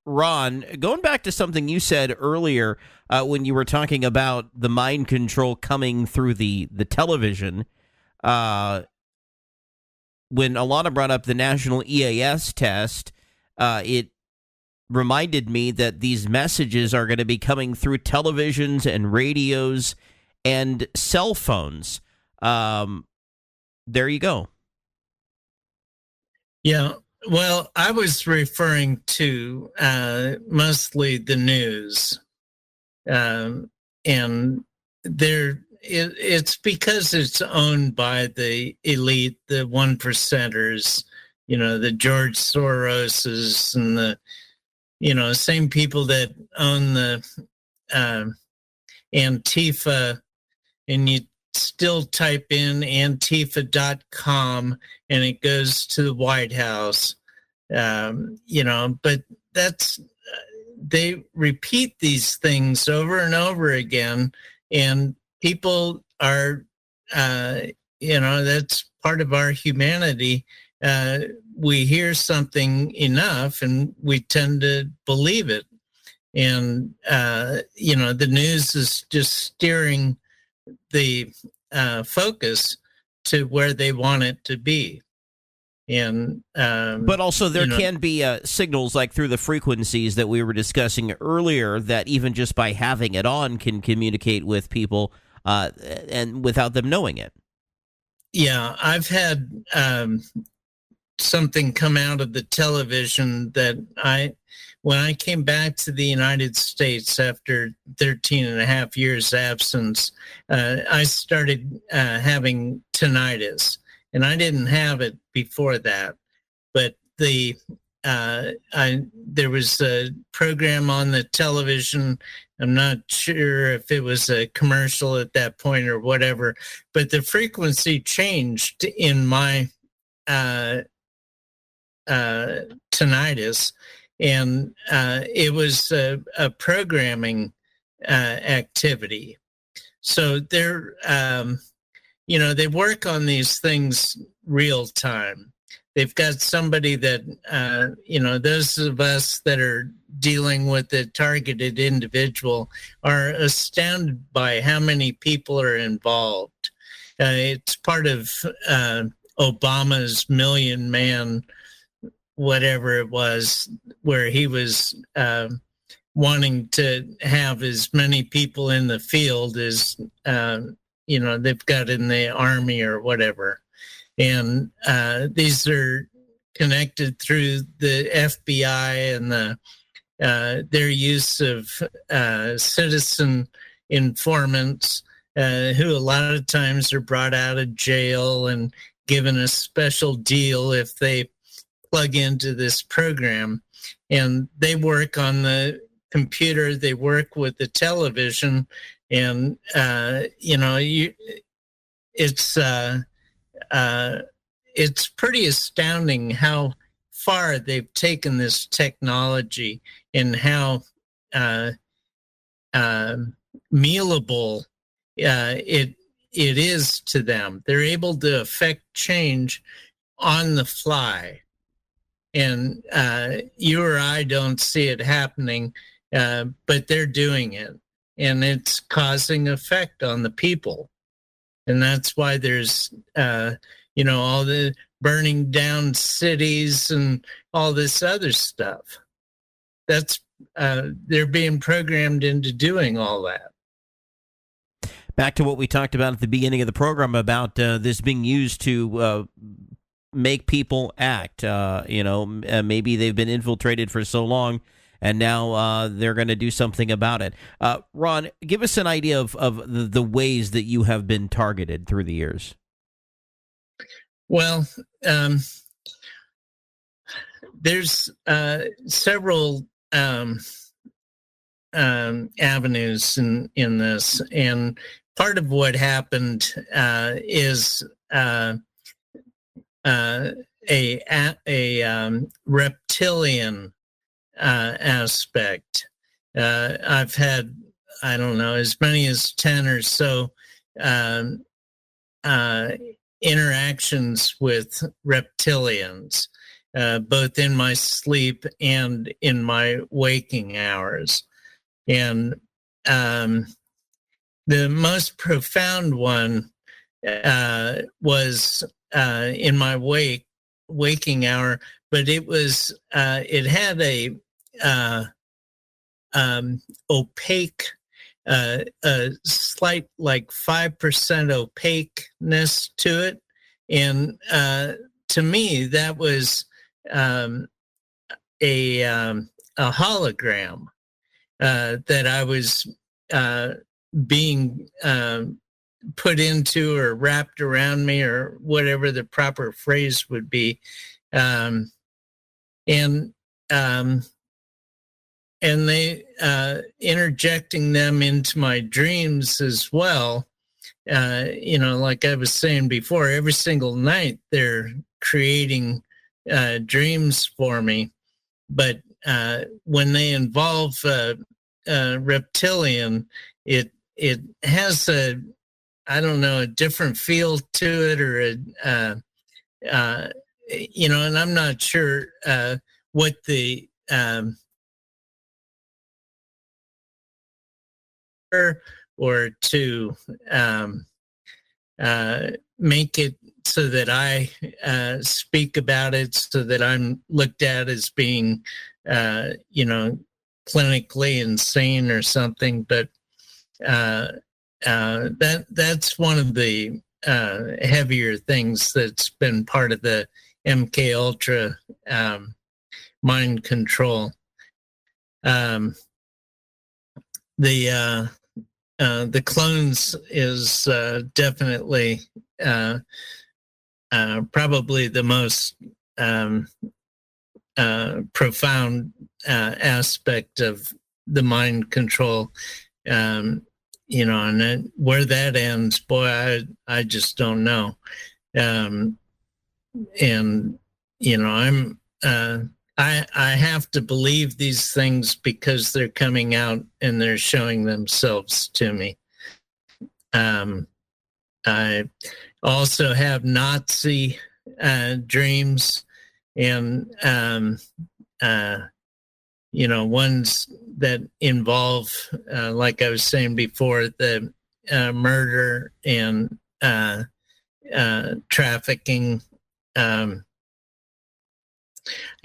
Speaker 1: Ron, going back to something you said earlier when you were talking about the mind control coming through the television, when Elana brought up the national EAS test, it reminded me that these messages are going to be coming through televisions and radios and cell phones. There you go.
Speaker 8: Yeah. Well, I was referring to mostly the news, and it's because it's owned by the elite, the one percenters, the George Soroses and the same people that own the Antifa, and you still type in Antifa.com and it goes to the White House, but they repeat these things over and over again, and people are, that's part of our humanity. We hear something enough and we tend to believe it. And, the news is just steering the focus to where they want it to be. And
Speaker 1: but also there can be signals like through the frequencies that we were discussing earlier that even just by having it on can communicate with people and without them knowing it.
Speaker 8: Yeah, I've had something come out of the television that when I came back to the United States after 13 and a half years absence, I started having tinnitus, and I didn't have it before that. But there was a program on the television. I'm not sure if it was a commercial at that point or whatever, but the frequency changed in my tinnitus. And it was a programming activity. So they're, they work on these things real time. They've got somebody that, those of us that are dealing with the targeted individual are astounded by how many people are involved. It's part of Obama's Million Man, whatever it was, where he was wanting to have as many people in the field as, they've got in the Army or whatever. And these are connected through the FBI and their use of citizen informants who a lot of times are brought out of jail and given a special deal if they plug into this program. And they work on the computer, they work with the television, and it's pretty astounding how far they've taken this technology and how mealable it is to them. They're able to affect change on the fly. And you or I don't see it happening, but they're doing it. And it's causing effect on the people. And that's why there's, all the burning down cities and all this other stuff. That's, they're being programmed into doing all that.
Speaker 1: Back to what we talked about at the beginning of the program about this being used to make people act. Maybe they've been infiltrated for so long, and now they're going to do something about it. Ron, give us an idea of the ways that you have been targeted through the years.
Speaker 8: Well, there's several avenues in this, and part of what happened is a reptilian aspect. I've had, I don't know, as many as 10 or so interactions with reptilians. both in my sleep and in my waking hours. And the most profound one was in my waking hour, but it had a opaque, a slight like 5% opaqueness to it, and to me that was a hologram that I was being put into or wrapped around me, or whatever the proper phrase would be, and they interjecting them into my dreams as well. Like I was saying before, every single night they're creating dreams for me, but when they involve reptilian, it has a different feel to it, or and I'm not sure what the or to make it so that I speak about it, so that I'm looked at as being, clinically insane or something. But that's one of the heavier things that's been part of the MK Ultra mind control. The clones is definitely probably the most profound aspect of the mind control. And then where that ends, boy, I just don't know. I'm I have to believe these things because they're coming out and they're showing themselves to me. I also have Nazi dreams, and ones that involve, like I was saying before, the murder and trafficking.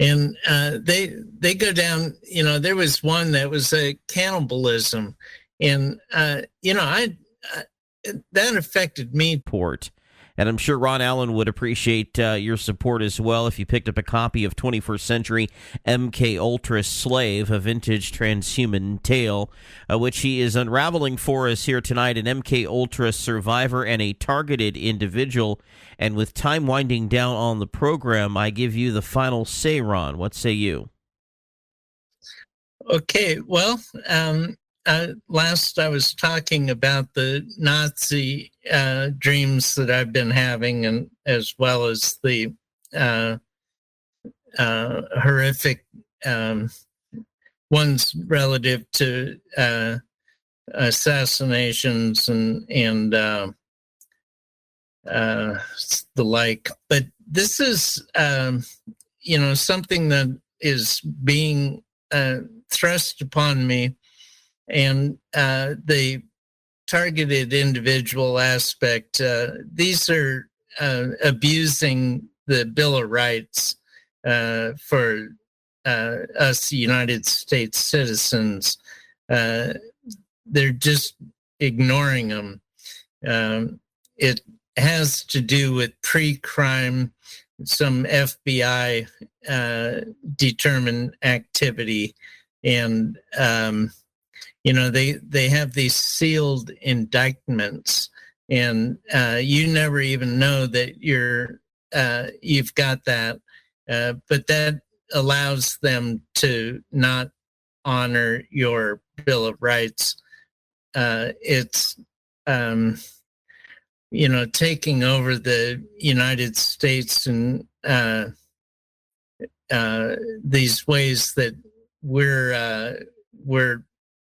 Speaker 8: And they go down, there was one that was a cannibalism, and that affected me.
Speaker 1: And I'm sure Ron Allen would appreciate your support as well if you picked up a copy of 21st Century MK Ultra Slave, a vintage transhuman tale, which he is unraveling for us here tonight, an MK Ultra survivor and a targeted individual. And with time winding down on the program, I give you the final say, Ron. What say you?
Speaker 8: Okay, well, last I was talking about the Nazi dreams that I've been having, and as well as the horrific ones relative to assassinations and the like. But this is something that is being thrust upon me, and the targeted individual aspect. These are abusing the Bill of Rights for us United States citizens. They're just ignoring them. It has to do with pre-crime, some FBI determined activity, and they have these sealed indictments, and you never even know that you've got that, but that allows them to not honor your Bill of Rights. It's taking over the United States in these ways that we're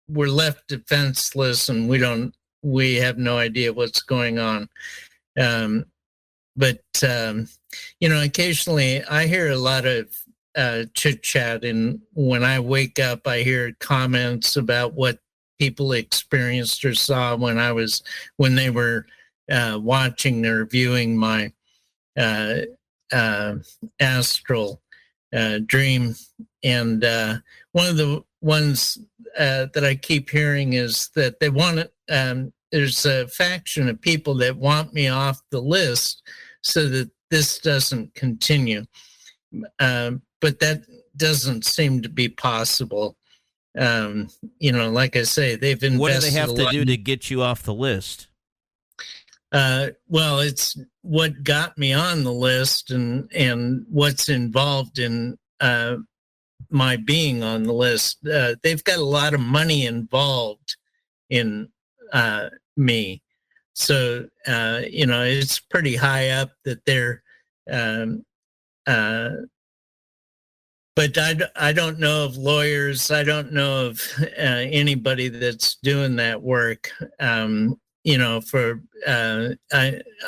Speaker 8: left defenseless, and we have no idea what's going on. but occasionally I hear a lot of chit chat, and when I wake up, I hear comments about what people experienced or saw when they were watching or viewing my astral dream. And one of the ones that I keep hearing is that they want to, there's a faction of people that want me off the list so that this doesn't continue. But that doesn't seem to be possible. Like I say, they've invested.
Speaker 1: What do they have to do to get you off the list?
Speaker 8: Well, it's what got me on the list and what's involved in my being on the list. They've got a lot of money involved in me. So, it's pretty high up that they're, but I don't know of lawyers. I don't know of anybody that's doing that work. I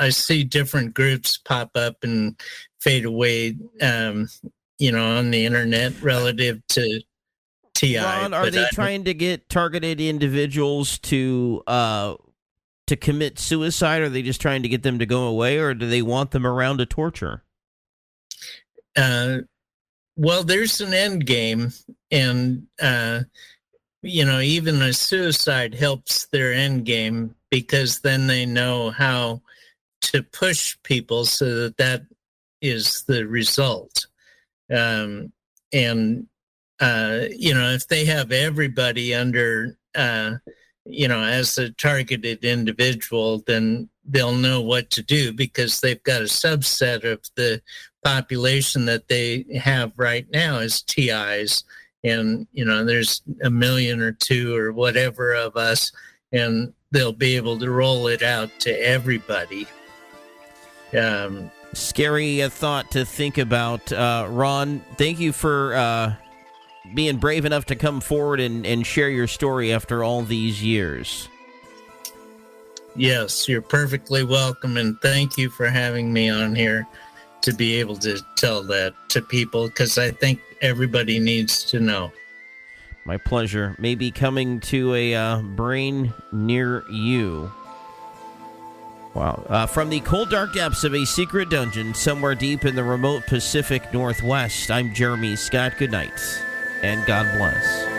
Speaker 8: see different groups pop up and fade away, on the internet relative to TI.
Speaker 1: Ron, are they trying to get targeted individuals to commit suicide? Are they just trying to get them to go away, or do they want them around to torture?
Speaker 8: Well, there's an end game, and even a suicide helps their end game, because then they know how to push people so that is the result. If they have everybody under, as a targeted individual, then they'll know what to do, because they've got a subset of the population that they have right now is TIs. And, there's 1 million or 2 or whatever of us, and they'll be able to roll it out to everybody.
Speaker 1: Scary thought to think about. Ron, thank you for being brave enough to come forward and share your story after all these years.
Speaker 8: Yes, you're perfectly welcome, and thank you for having me on here to be able to tell that to people, because I think everybody needs to know.
Speaker 1: My pleasure. Maybe coming to a brain near you. Wow. From the cold, dark depths of a secret dungeon somewhere deep in the remote Pacific Northwest, I'm Jeremy Scott. Good night, and God bless.